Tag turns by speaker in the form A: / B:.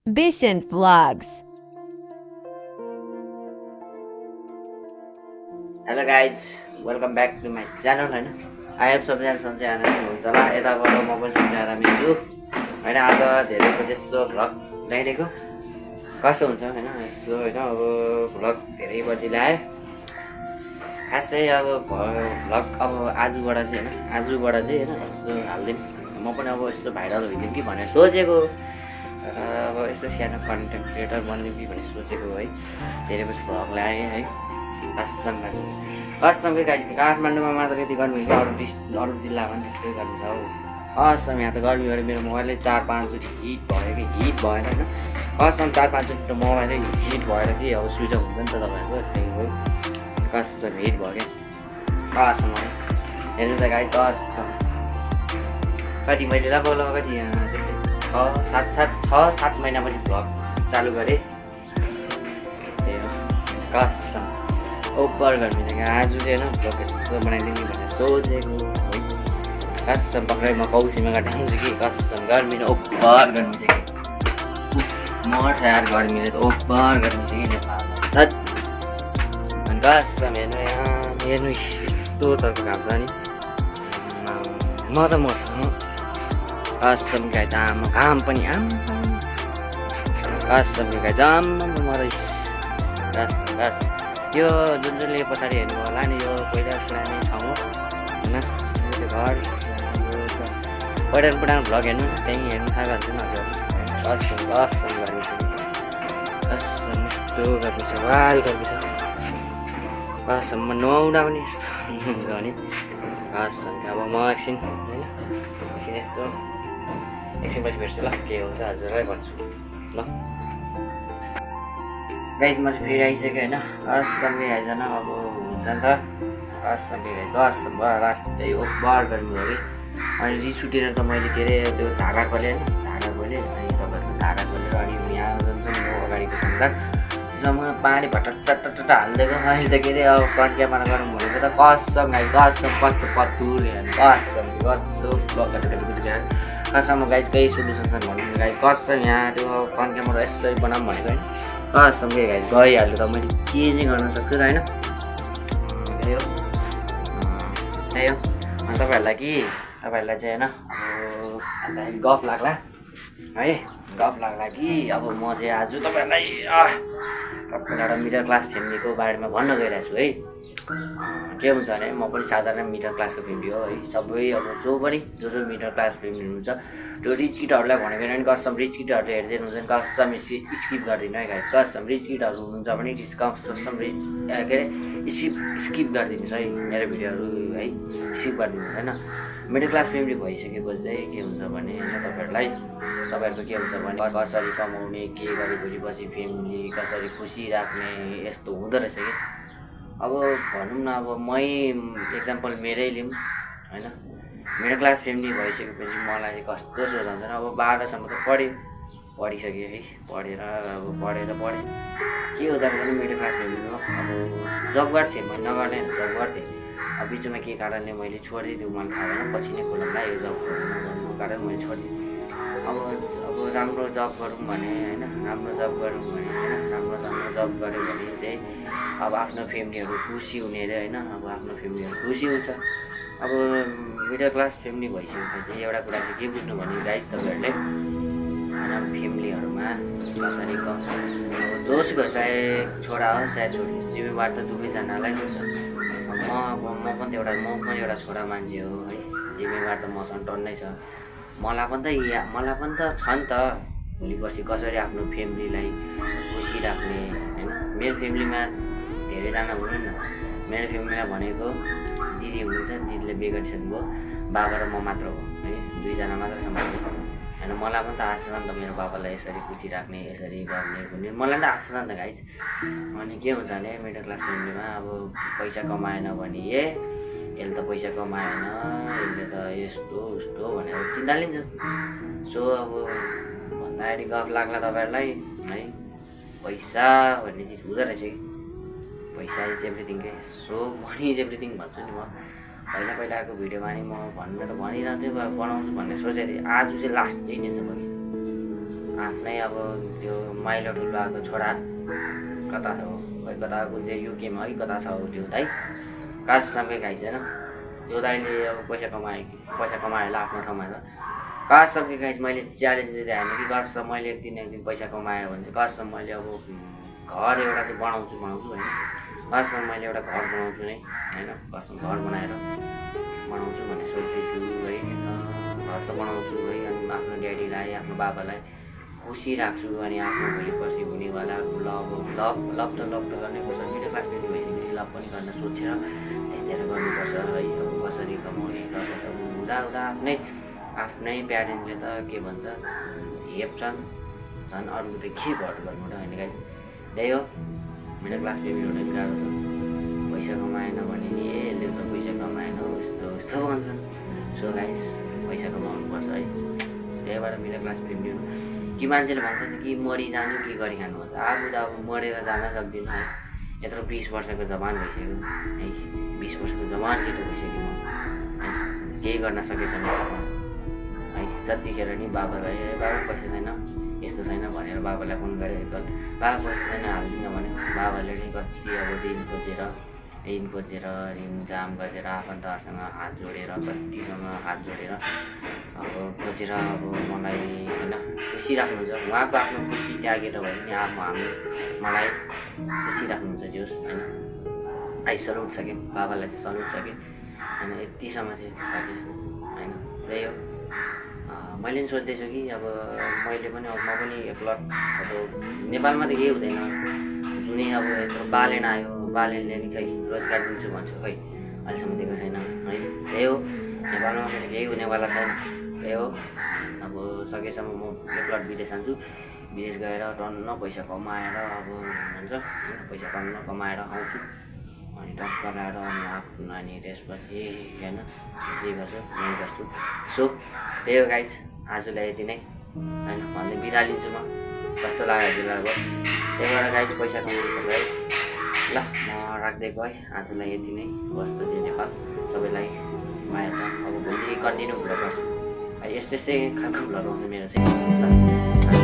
A: Bishant Vlogs.
B: Hello guys welcome back to my channel होइन I have सबैजना सन्चै आरामै हुनुहुन्छ होला यताबाट म पनि सन्चै आरामै छु होइन आज धेरैको यस्तो भ्लग ल्याइदिएको कस्तो हुन्छ होइन यस्तो होइन अब भ्लग धेरै पछि ल्याएँ खास चाहिँ अब भ्लग अब आजबाट चाहिँ होइन यसो हालिदिउँ म पनि अब यस्तो भाइरल भइदिउँ कि भनेर सोचेको अब यस्तो सानो कन्टेन्ट क्रिएटर बनिदिउँ कि भनेर सोचेको है धेरै पछि भ्लग ल्याएँ है असमकै गाइस काठमाडौँमा मात्र यति गर्मी हुन्छ अरू जिल्लामा पनि त्यस्तै गर्मी छ हौ असम यहाँ त गर्मी भएर मेरो मोबाइलै 4-5 चोटि हिट भयो कि हिट भएन होइन कसम 4-5 चोटि त मोबाइलै हिट भएर कि अब स्विच अफ हुन्छ नि त तपाईँहरूको त्यही हो कसम हिट भयो क्या कसम हेर्नु त गाइस कसम कति मैले लगभग कति त्यस्तै 6-7 महिनापछि भ्लग चालु गरेँ त्यही हो कसम ओभर गर्मी छ आज चाहिँ होइन भ्लग यसो बनाइदिने भनेर सोचेको है कसम पक्रै म कौसीमा घटाउँछु कि कसम गर्मी ओभर गर्मी छ कि मर्छ यार गर्मीले त ओभर गर्मी छ कि नेपालमा धत अनि कसम हेर्नु यस्तो चर्को घाम छ नि म त मर्छ कसम गाई आमा घाम पनि आमा कसम गाई आमा मरै कसम यो जुनले पछाडि हेर्नु होला नि यो पहिला पुरानो ठाउँ हो होइन त्यो घर पुरानो भ्लग हेर्नु त्यहीँ हेर्नु थाहा भन्छ नि हजुर कसम गर्मी छ कसम यस्तो गर्मी छ वाल गर्मी छ कसम म नुहाउँदा पनि यस्तो हुन्छ भने कसम अब म एकछिन होइन यसो एकछिनपछि भेट्छु ल के हुन्छ हजुरलाई भन्छु ल गाइज म चाहिँ फेरि आइसकेँ होइन असमकै आइजन अब हुन्छ नि त असमकै गाइज कसम भयो लास्ट ओभर गर्मी हो कि अनि रिस उठेर त मैले के अरे त्यो धागा खोलेँ होइन धागा खोलेँ अनि तपाईँहरूको धागा खोलेर अनि यहाँ जान्छ नि म अगाडिको सनग्लास त्यसमा म पानी भट्ट हालिदिएको अहिले त के अरे अब फ्रन्ट क्यामेरा गरौँ भनेको त कसम गाइज कसम कस्तो पत्तुर कसम कस्तो कसम गाइज केही सोल्युसन छ भन्नु गाइज कसम यहाँ त्यो फ्रन्ट क्यामेरा यसरी बनाऊँ भनेको होइन कसम के गाइज गइहाल्यो त मैले के चाहिँ गर्न सक्छु र होइन त्यही हो अनि तपाईँहरूलाई चाहिँ होइन अब गफ लाग्ला है गफ लाग्ला कि अब म चाहिँ आज तपाईँहरूलाई एउटा मिडल क्लास फ्यामिलीको बारेमा भन्न गइरहेको छु है के हुन्छ भने म पनि साधारण मिडल क्लासको फ्यामिली हो है सबै अब जो मिडल क्लास फ्यामिली हुनुहुन्छ त्यो रिच किटहरूलाई भनेको नि कसम रिच किटहरूले हेर्दै हुन्छ नि कसम स्किप गरिदिनु है गाइस कसम रिच किटहरू हुनुहुन्छ भने कसम रिच के अरे स्किप गरिदिनुहोस् है मेरो भिडियोहरू है स्किप गरिदिनुहोस् होइन मिडल क्लास फ्यामिली भइसकेपछि चाहिँ के हुन्छ भने होइन तपाईँहरूको के हुन्छ भने कसरी कमाउने के गरे भोलिपछि फ्यामिली कसरी खुसी राख्ने यस्तो हुँदो रहेछ कि अब भनौँ न अब एक्जाम्पल मेरै लिउँ होइन मिडल क्लास फ्यामिली भइसकेपछि मलाई चाहिँ कस्तो सोचाउँछ अब 12सम्म त पढिसकेँ है पढेर के हुँदा पनि मिडल क्लास फ्यामिलीमा अब जब गर्थेँ मैले नगर्ने जब गर्थेँ अब बिचमा के कारणले मैले छोडिदिएँ मलाई थाहा भएन पछि नै खोल्नुलाई यो जब गर्नुको कारण मैले छोडिदिएँ अब राम्रो जब गरौँ भने होइन राम्रो जब गऱ्यो भने चाहिँ अब आफ्नो फ्यामिलीहरू खुसी हुने अरे होइन अब आफ्नो फ्यामिलीहरू खुसी हुन्छ अब मिडल क्लास फ्यामिली भइसकेपछि एउटा कुरा चाहिँ के बुझ्नु भने गाइस तपाईँहरूले फ्यामिलीहरूमा कसरी अब जोसको चाहे छोरा होस् चाहे छोरी जिम्मेवार त दुवैजनालाई हुन्छ म पनि एउटा छोरा मान्छे हो है जिम्मेवार त मसँग टन्नै छ मलाई पनि त छ नि त भोलि पर्सि कसरी आफ्नो फ्यामिलीलाई खुसी राख्ने होइन मेरो फ्यामिलीमा धेरैजना हुनु न मेरो फ्यामिलीमा भनेको दिदी हुनुहुन्छ दिदीले बिहे गरिसक्नुभयो बाबा र म मात्र हो है दुईजना मात्र सम्हाल्नु होइन मलाई पनि त आशा छ नि त मेरो बाबालाई यसरी खुसी राख्ने यसरी गर्ने मलाई त आशा छ नि त गाइज अनि के हुन्छ भने मिडल क्लास फ्यामिलीमा अब पैसा कमाएन भने यसले त पैसा कमाएन यसले त यस्तो उस्तो भनेर चिन्ता लिन्छ सो अब भन्दाखेरि गफ लाग्ला तपाईँहरूलाई है पैसा भन्ने चिज हुँदो रहेछ कि पैसा इज एभ्रिथिङ के सो मनी इज एभ्रिथिङ भन्छु नि म पहिलाको भिडियोमा नि म भनिरहन्थेँ बनाउँछु भन्ने सोचेको थिएँ आज चाहिँ लास्ट डे नै छ आफ्नै अब त्यो माइलो ठुलोको छोरा कता छ हो खै कता कुन चाहिँ युकेमा है कता छ हो त्यो दाइ काससँगै गाइस होइन त्यो दाइले अब पैसा कमायो होला आफ्नो ठाउँमा छ काससँगै गाइस मैले च्यालेन्ज दिँदै होइन कि कसम मैले एक दिन पैसा कमायो भने चाहिँ कसम मैले अब घर एउटा चाहिँ बनाउँछु होइन कसम मैले एउटा घर बनाउँछु नै होइन कसम घर बनाएर बनाउँछु भन्ने सोच्दैछु है घर त बनाउँछु है अनि आफ्नो ड्याडीलाई आफ्नो बाबालाई खुसी राख्छु अनि आफ्नो भोलि पछि हुनेवाला लभ त गर्नै पर्छ मिडल क्लास फेरि भइसक्यो लभ पनि गर्न सोचेर त्यहाँनिर गर्नुपर्छ है अब कसरी कमाउने कसरी हुँदा आफ्नै प्यारेन्टले त के भन्छ हेप्छन् झन् अरूको त के भर गर्नु र होइन गाई त्यही हो मिडल क्लास फेमिली हुने गाह्रो छ पैसा कमाएन भने नि यसले त पैसा कमाएन उस्तो भन्छन् सो गाइस पैसा कमाउनुपर्छ है त्यही भएर मिडल क्लास फेमिली हुनु कि मान्छेले भन्छ नि कि मरिजानु के गरी खानु भन्छ आफू त अब मरेर जान सक्दिनँ है यत्रो 20 वर्षको जवान भइसक्यो है 20 वर्षको जवान केटो भइसक्यो म केही गर्न सकेछ मेरो है जतिखेर नि बाबालाई बाबा पैसा छैन यस्तो छैन भनेर बाबालाई फोन गरेर बाबा पैसा छैन हालिदिन भने बाबाले नि कति अब ऋण खोजेर ऋण जाम गरेर आफन्तहरूसँग हात जोडेर कतिसँग हात जोडेर अब खोजेर अब मलाई होइन खुसी राख्नुहुन्छ उहाँको आफ्नो खुसी त्यागेर भयो भने मलाई खुसी राख्नुहुन्छ जे होस् होइन आई सल्युट छ कि बाबालाई चाहिँ सल्युट छ कि होइन यतिसम्म चाहिँ छ कि होइन त्यही हो मैले पनि सोच्दैछु कि अब मैले पनि अब म पनि प्लट अब नेपालमा त केही हुँदैन जुनै अब यत्रो बालेन आयो बालेनले नि खै रोजगार दिन्छु भन्छु खै अहिलेसम्म दिएको छैन है त्यही हो नेपालमा पनि केही हुनेवाला छैन त्यही हो अब सकेसम्म म प्लट विदेश जान्छु विदेश गएर टन्न पैसा कमाएर अब हुन्छ पैसा कमाएर आउँछु अनि टक्क लगाएर अनि आफ्नो अनि त्यसपछि होइन जे गर्छु यही गर्छु सो त्यही हो गाइज आजलाई यति नै होइन भन्दै बिदा लिन्छु म कस्तो लाग्यो हजुरलाई अब त्यही भएर गाइज पैसा कमाउनुपर्छ है ल म राख्दै गएँ आजलाई यति नै वस्तु चाहिँ नेपाल सबैलाई माया छ अब भोलि कन्टिन्यू भ्लग गर्छु यस्तै खालको भ्लग आउँछ मेरो चाहिँ ल